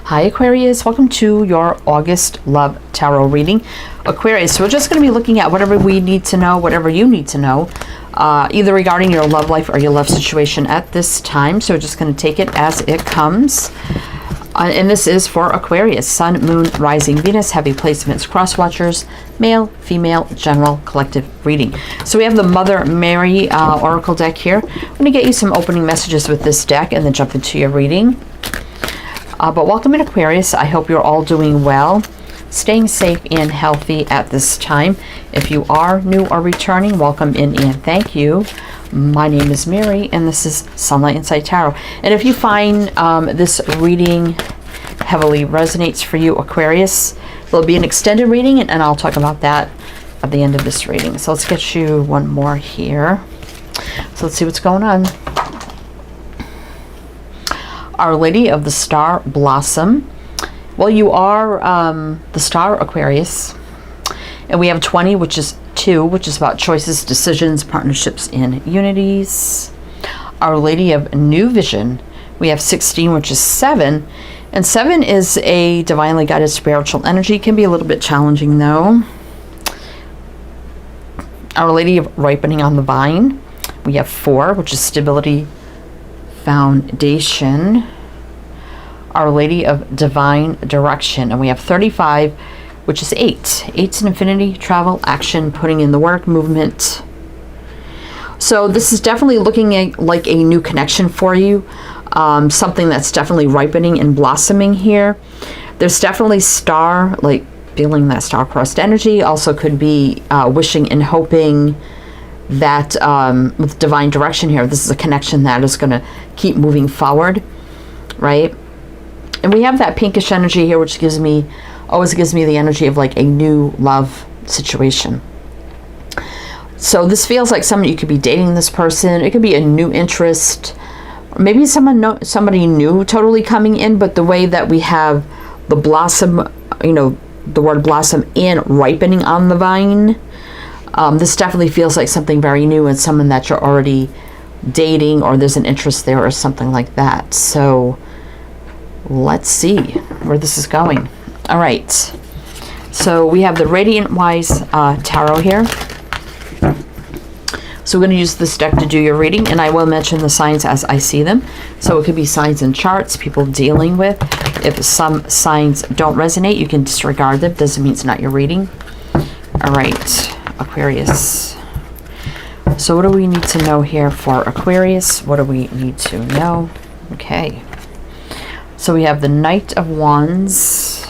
Hi Aquarius, welcome to your August love tarot reading. Aquarius, so we're just going to be looking at whatever we need to know, whatever you need to know, either regarding your love life or your love situation at this time. So we're just going to take it as it comes. And this is for Aquarius, Sun, Moon, Rising, Venus, heavy placements, cross watchers, male, female, general, collective reading. So we have the Mother Mary Oracle deck here. I'm going to get you some opening messages with this deck and then jump into your reading. But welcome in Aquarius. I hope you're all doing well, staying safe and healthy at this time. If you are new or returning, welcome in and thank you. My name is Mary and this is Sunlight Insight Tarot. And if you find this reading heavily resonates for you, Aquarius, there'll be an extended reading and I'll talk about that at the end of this reading. So let's get you one more here. So let's see what's going on. Our Lady of the Star Blossom. Well, you are the Star Aquarius. And we have 20, which is 2, which is about choices, decisions, partnerships, and unities. Our Lady of New Vision. We have 16, which is 7. And 7 is a divinely guided spiritual energy. It can be a little bit challenging, though. Our Lady of Ripening on the Vine. We have 4, which is stability, foundation. Our Lady of Divine Direction, and we have 35, which is 8. 8's an infinity, travel, action, putting in the work, movement. So this is definitely looking at like a new connection for you, something that's definitely ripening and blossoming here. There's definitely star, like feeling that star-crossed energy. Also could be wishing and hoping that with divine direction here, this is a connection that is going to keep moving forward, right? And we have that pinkish energy here, which always gives me the energy of like a new love situation. So this feels like you could be dating this person. It could be a new interest, or maybe somebody new totally coming in. But the way that we have the blossom, the word blossom and ripening on the vine. This definitely feels like something very new and someone that you're already dating, or there's an interest there or something like that. So let's see where this is going. All right. So we have the Radiant Wise Tarot here. So we're going to use this deck to do your reading, and I will mention the signs as I see them. So it could be signs and charts people dealing with. If some signs don't resonate, you can disregard them. Doesn't mean it's not your reading. All right. Aquarius. So what do we need to know here for Aquarius? What do we need to know? Okay. So we have the Knight of Wands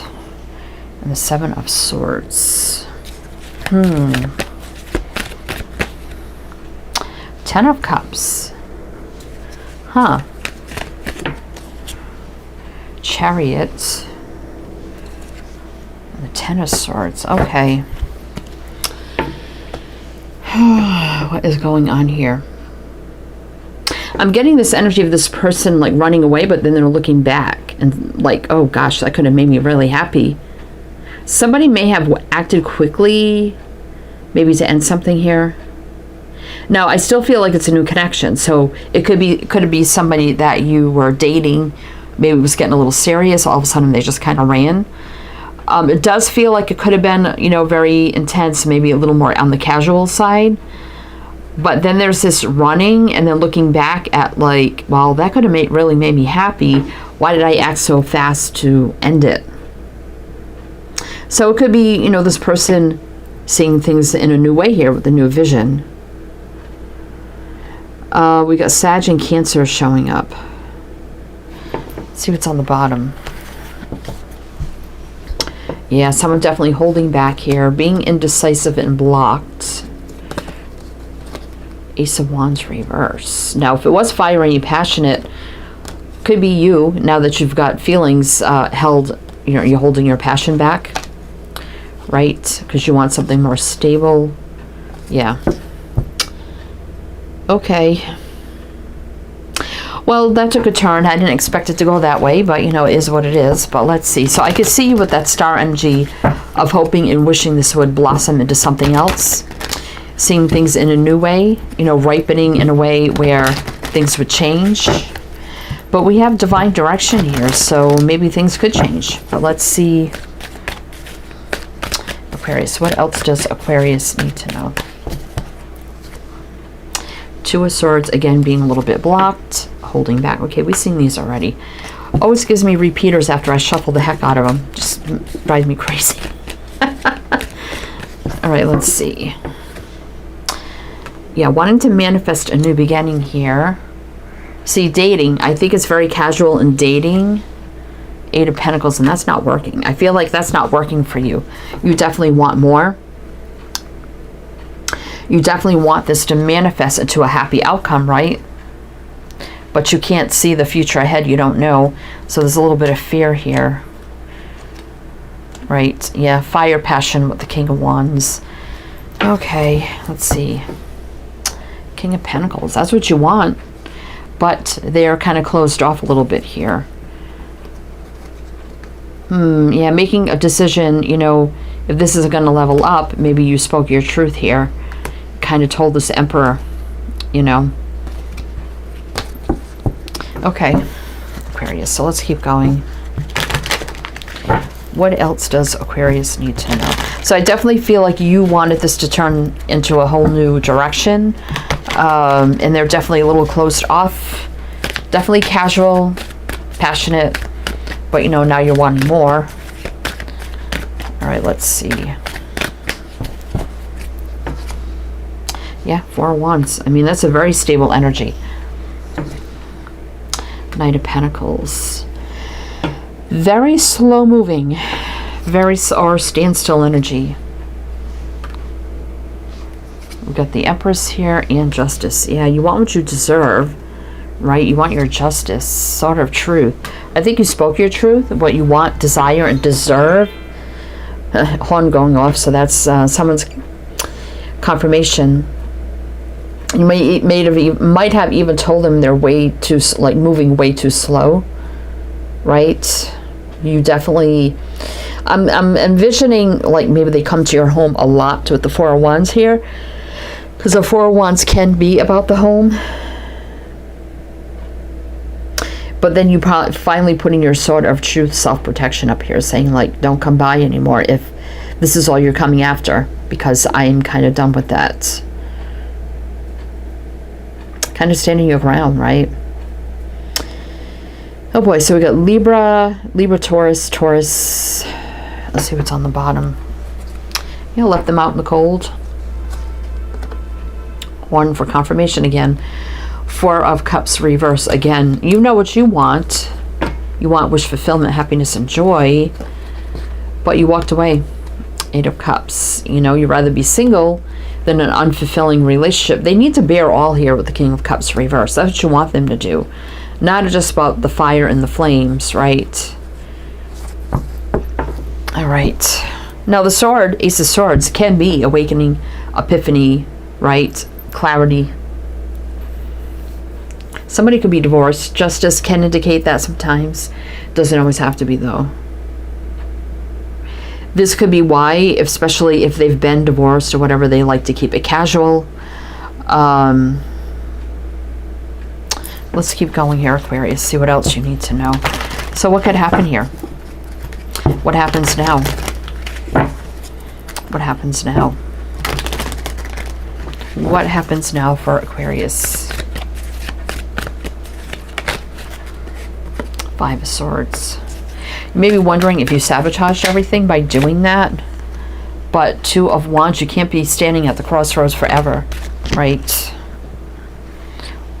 and the 7 of Swords. 10 of Cups. Chariot. And the 10 of Swords. Okay. What is going on here? I'm getting this energy of this person like running away, but then they're looking back and like, oh gosh, that could have made me really happy. Somebody may have acted quickly, maybe to end something here. Now, I still feel like it's a new connection. So it could be somebody that you were dating, maybe was getting a little serious. All of a sudden they just kind of ran. It does feel like it could have been, very intense, maybe a little more on the casual side. But then there's this running and then looking back at like, well, that could have really made me happy. Why did I act so fast to end it? So it could be, this person seeing things in a new way here with a new vision. We got Sag and Cancer showing up. Let's see what's on the bottom. Yeah, someone definitely holding back here, being indecisive and blocked. Ace of Wands reverse. Now, if it was fiery and passionate, could be you. Now that you've got feelings held, you're holding your passion back, right? Because you want something more stable. Yeah. Okay. Well, that took a turn. I didn't expect it to go that way, but it is what it is. But let's see. So I could see you with that star energy of hoping and wishing this would blossom into something else. Seeing things in a new way, ripening in a way where things would change. But we have divine direction here, so maybe things could change. But let's see. Aquarius, what else does Aquarius need to know? Two of Swords, again, being a little bit blocked, holding back. Okay, we've seen these already. Always gives me repeaters after I shuffle the heck out of them. Just drives me crazy. All right, let's see. Yeah, wanting to manifest a new beginning here. See, dating. I think it's very casual in dating. Eight of Pentacles, and that's not working. I feel like that's not working for you. You definitely want more. You definitely want this to manifest into a happy outcome, right? But you can't see the future ahead. You don't know. So there's a little bit of fear here. Right? Yeah, fire passion with the King of Wands. Okay, let's see. King of Pentacles. That's what you want. But they're kind of closed off a little bit here. Yeah, making a decision, you know, if this is going to level up, maybe you spoke your truth here. Kind of told this Emperor, you know. Okay, Aquarius, so let's keep going. What else does Aquarius need to know? So I definitely feel like you wanted this to turn into a whole new direction. And they're definitely a little closed off. Definitely casual, passionate. But, you know, now you're wanting more. All right, let's see. Yeah, Four of Wands. I mean, that's a very stable energy. Knight of Pentacles. Very slow moving. Or standstill energy. We've got the Empress here and Justice. Yeah, you want what you deserve, right? You want your justice, sort of truth. I think you spoke your truth, what you want, desire, and deserve. Horn going off, so that's someone's confirmation. You might have even told them they're way too, like, moving way too slow, right? You definitely, I'm envisioning, like, maybe they come to your home a lot with the Four of Wands here, because the Four of Wands can be about the home. But then you probably finally putting your sort of truth, self-protection up here, saying, like, don't come by anymore if this is all you're coming after, because I'm kind of done with that. Kind of standing your ground, right? Oh boy, so we got Libra, Taurus. Let's see what's on the bottom. Yeah, left them out in the cold. One for confirmation again. Four of Cups reverse again. You know what you want. You want wish fulfillment, happiness, and joy. But you walked away. Eight of Cups. You know, you'd rather be single than an unfulfilling relationship. They need to bear all here with the King of Cups reverse. That's what you want them to do. Not just about the fire and the flames, right? All right. Now the sword, Ace of Swords, can be awakening, epiphany, right? Clarity. Somebody could be divorced. Justice can indicate that sometimes. Doesn't always have to be, though. This could be why, especially if they've been divorced or whatever, they like to keep it casual. Let's keep going here, Aquarius. See what else you need to know. So what could happen here? What happens now? What happens now? What happens now for Aquarius? Five of Swords. You may be wondering if you sabotaged everything by doing that. But Two of Wands, you can't be standing at the crossroads forever, right?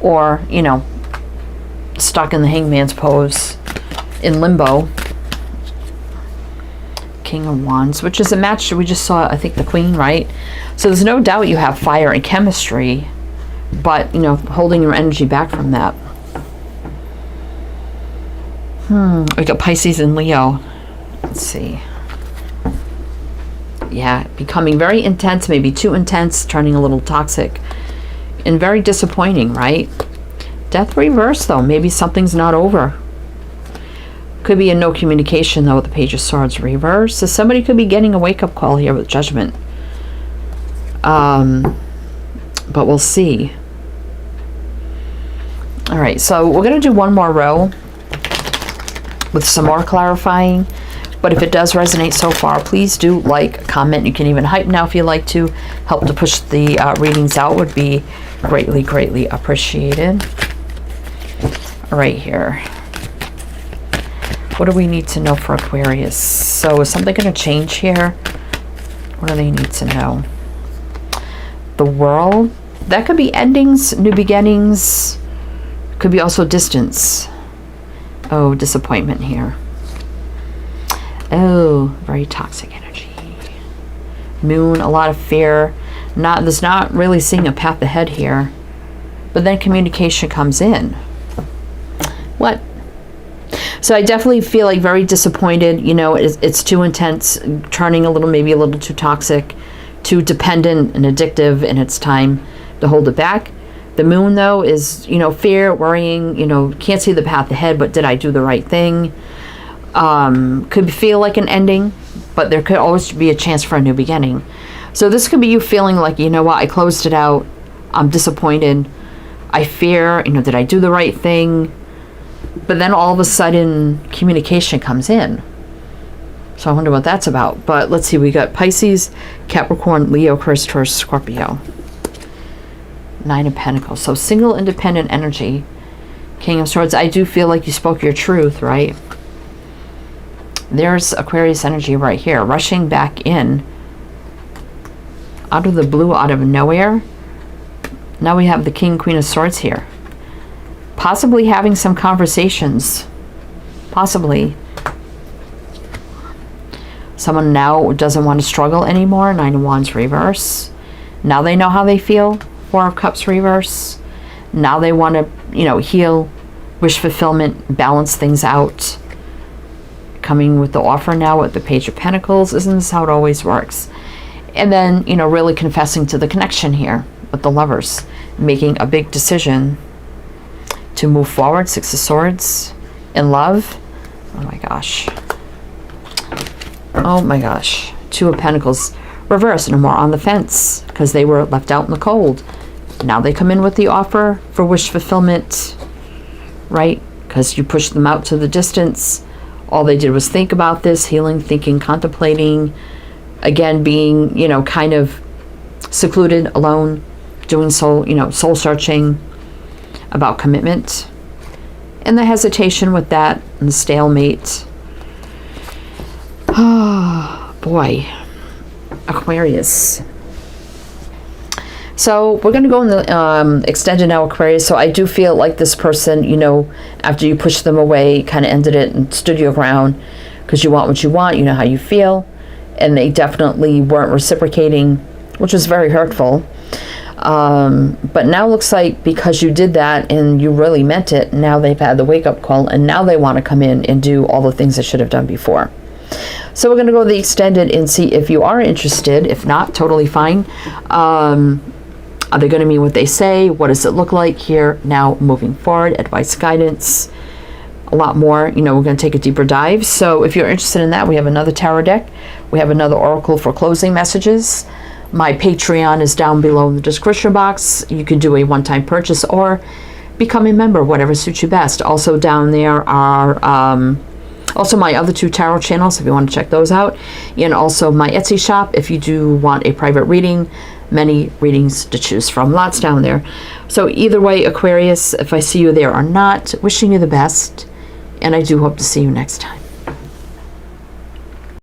Or, you know, stuck in the hangman's pose in limbo. King of Wands, which is a match we just saw, I think, the Queen, right? So there's no doubt you have fire and chemistry, but, you know, holding your energy back from that. We got Pisces and Leo. Let's see. Yeah, becoming very intense, maybe too intense, turning a little toxic, and very disappointing, right? Death reverse, though. Maybe something's not over. Could be a no communication, though, with the Page of Swords reverse. So somebody could be getting a wake-up call here with Judgment. But we'll see. All All right, so we're going to do one more row with some more clarifying. But if it does resonate so far, please do like, comment. You can even hype now if you like to. Help to push the readings out would be greatly, greatly appreciated. All right, here. What do we need to know for Aquarius? So is something going to change here? What do they need to know? The World. That could be endings, new beginnings. Could be also distance. Oh, disappointment here. Oh, very toxic energy. Moon, a lot of fear. There's not really seeing a path ahead here. But then communication comes in. What? So I definitely feel like very disappointed. You know, it's too intense, turning a little, maybe a little too toxic, too dependent and addictive, and it's time to hold it back. The moon, though, is, you know, fear, worrying, you know, can't see the path ahead, but did I do the right thing? Could feel like an ending, but there could always be a chance for a new beginning. So this could be you feeling like, you know what, I closed it out. I'm disappointed. I fear, you know, did I do the right thing? But then all of a sudden, communication comes in. So I wonder what that's about. But let's see, we got Pisces, Capricorn, Leo, Aquarius, Taurus, Scorpio. 9 of Pentacles. So single, independent energy. King of Swords. I do feel like you spoke your truth, right? There's Aquarius energy right here, rushing back in out of the blue, out of nowhere. Now we have the King, Queen of Swords here. Possibly having some conversations. Possibly. Someone now doesn't want to struggle anymore. 9 of Wands reverse. Now they know how they feel. 4 of Cups reverse. Now they want to, you know, heal, wish fulfillment, balance things out. Coming with the offer now with the Page of Pentacles. Isn't this how it always works? And then, you know, really confessing to the connection here with the Lovers. Making a big decision to move forward. 6 of Swords. In love. Oh my gosh. Oh my gosh. 2 of Pentacles. Reverse. No more on the fence. Because they were left out in the cold. Now they come in with the offer for wish fulfillment. Right? Because you pushed them out to the distance. All they did was think about this, healing, thinking, contemplating, again, being, you know, kind of secluded, alone, doing soul, you know, soul searching about commitment. And the hesitation with that and the stalemate. Oh, boy. Aquarius. So we're going to go in the extended now, Aquarius. So I do feel like this person, you know, after you pushed them away, kind of ended it and stood your ground because you want what you want, you know how you feel. And they definitely weren't reciprocating, which was very hurtful. But now looks like because you did that and you really meant it, now they've had the wake-up call and now they want to come in and do all the things they should have done before. So we're going to go to the extended and see if you are interested. If not, totally fine. Are they going to mean what they say? What does it look like here now moving forward? Advice, guidance, a lot more. You know, we're going to take a deeper dive. So if you're interested in that, we have another tarot deck. We have another oracle for closing messages. My Patreon is down below in the description box. You can do a one-time purchase or become a member, whatever suits you best. Also down there are also my other 2 tarot channels if you want to check those out. And also my Etsy shop if you do want a private reading. Many readings to choose from. Lots down there. So either way, Aquarius, if I see you there or not, wishing you the best. And I do hope to see you next time.